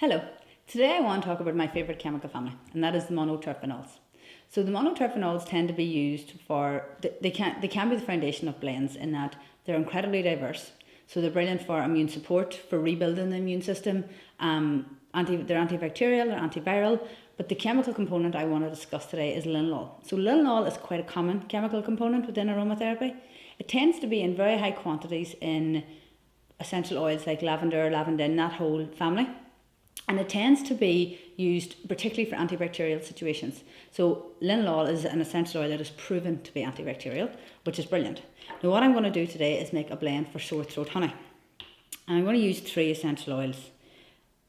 Hello, today I want to talk about my favourite chemical family, and that is the monoterpenols. So the monoterpenols tend to be used for, they can be the foundation of blends in that they're incredibly diverse. So they're brilliant for immune support, for rebuilding the immune system, they're antibacterial, they're antiviral, but the chemical component I want to discuss today is linalool. So linalool is quite a common chemical component within aromatherapy. It tends to be in very high quantities in essential oils like lavender, lavandin, that whole family. And it tends to be used particularly for antibacterial situations. So linalool is an essential oil that is proven to be antibacterial, which is brilliant. Now what I'm going to do today is make a blend for sore throat honey. And I'm going to use 3 essential oils.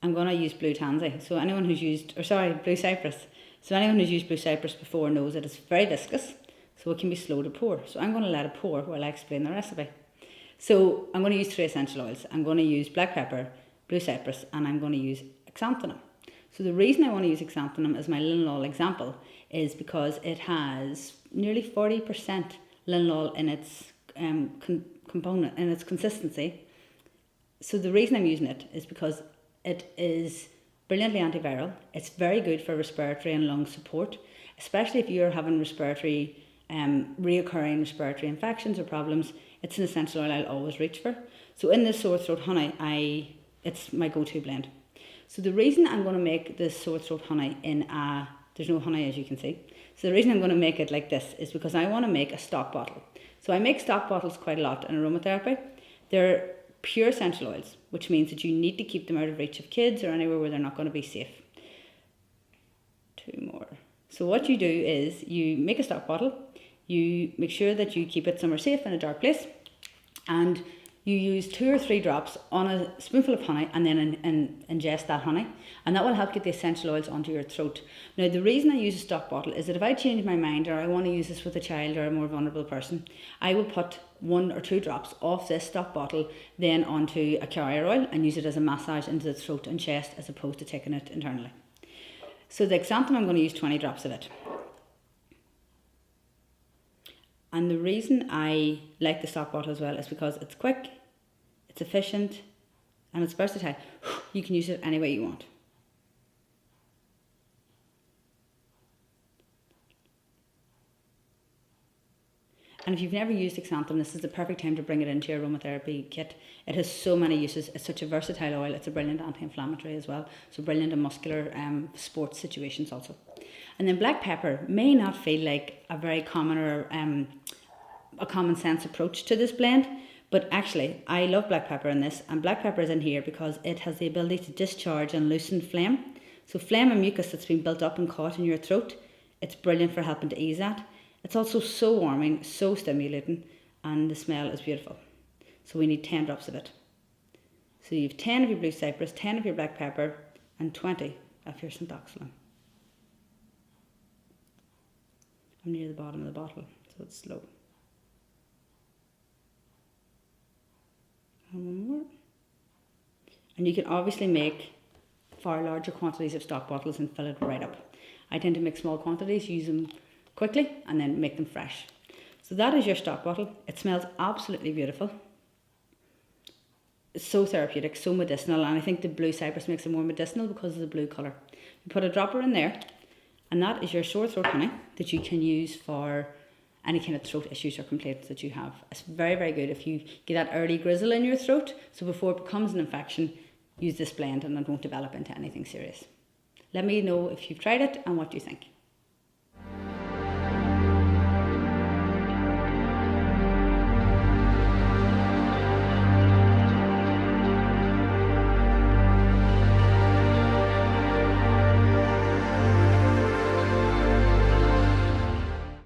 I'm going to use Blue Cypress. So anyone who's used Blue Cypress before knows that it's very viscous, so it can be slow to pour. So I'm going to let it pour while I explain the recipe. So I'm going to use 3 essential oils. I'm going to use black pepper, Blue Cypress, and I'm going to use Xanthoxylum. So the reason I want to use Xanthoxylum as my linalool example is because it has nearly 40% linalool in its component, in its consistency. So the reason I'm using it is because it is brilliantly antiviral. It's very good for respiratory and lung support, especially if you're having reoccurring respiratory infections or problems. It's an essential oil I'll always reach for. So in this sore throat honey, it's my go-to blend. So the reason I'm going to make this sore throat honey there's no honey as you can see. So the reason I'm going to make it like this is because I want to make a stock bottle. So I make stock bottles quite a lot in aromatherapy. They're pure essential oils, which means that you need to keep them out of reach of kids or anywhere where they're not going to be safe. 2 more. So what you do is you make a stock bottle, you make sure that you keep it somewhere safe in a dark place, and you use 2 or 3 drops on a spoonful of honey and then ingest that honey, and that will help get the essential oils onto your throat. Now the reason I use a stock bottle is that if I change my mind or I want to use this with a child or a more vulnerable person, I will put 1 or 2 drops of this stock bottle then onto a carrier oil and use it as a massage into the throat and chest as opposed to taking it internally. So the Xanthoxylum, I'm going to use 20 drops of it. And the reason I like the stock bottle as well is because it's quick, it's efficient, and it's versatile. You can use it any way you want. And if you've never used Xanthoxylum, this is the perfect time to bring it into your aromatherapy kit. It has so many uses. It's such a versatile oil. It's a brilliant anti-inflammatory as well. So brilliant in muscular sports situations also. And then black pepper may not feel like a very common or a common sense approach to this blend, but actually I love black pepper in this, and black pepper is in here because it has the ability to discharge and loosen phlegm. So phlegm and mucus that's been built up and caught in your throat, it's brilliant for helping to ease that. It's also so warming, so stimulating, and the smell is beautiful. So we need 10 drops of it. So you have 10 of your Blue Cypress, 10 of your black pepper, and 20 of your Xanthoxylum. I'm near the bottom of the bottle, so it's slow. And 1 more. And you can obviously make far larger quantities of stock bottles and fill it right up. I tend to make small quantities, use them quickly, and then make them fresh. So that is your stock bottle. It smells absolutely beautiful. It's so therapeutic, so medicinal, and I think the Blue Cypress makes it more medicinal because of the blue colour. You put a dropper in there, and that is your sore throat honey that you can use for any kind of throat issues or complaints that you have. It's very, very good if you get that early grizzle in your throat, so before it becomes an infection, use this blend and it won't develop into anything serious. Let me know if you've tried it and what you think.